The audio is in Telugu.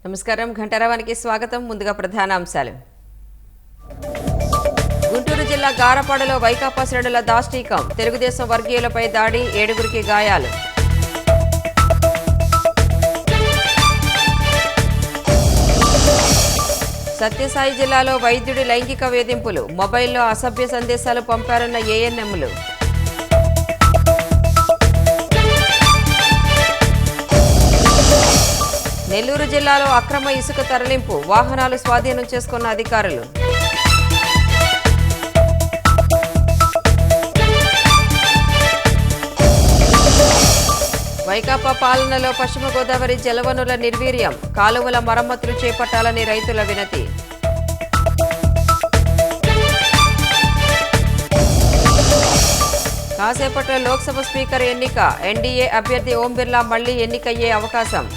నమస్కారం. ఘంటారావానికి స్వాగతం. ముందుగా ప్రధాన అంశాలు. గుంటూరు జిల్లా గారపాడులో వైకాపా శ్రేణుల దాష్టీకం. తెలుగుదేశం వర్గీయులపై దాడి, 7గురికి గాయాలు. సత్యసాయి జిల్లాలో వైద్యుడి లైంగిక వేధింపులు. మొబైల్లో అసభ్య సందేశాలు పంపారన్న ఏఎన్ఎంలు. నెల్లూరు జిల్లాలో అక్రమ ఇసుక తరలింపు. వాహనాలు స్వాధీనం చేసుకున్న అధికారులు. వైకాపా పాలనలో పశ్చిమ గోదావరి జలవనరుల నిర్వీర్యం. కాలువల మరమ్మతులు చేపట్టాలని రైతుల వినతి. కాసేపట్లో లోక్సభ స్పీకర్ ఎన్నిక. ఎన్డీఏ అభ్యర్థి ఓం బిర్లా మళ్లీ ఎన్నికయ్యే అవకాశం.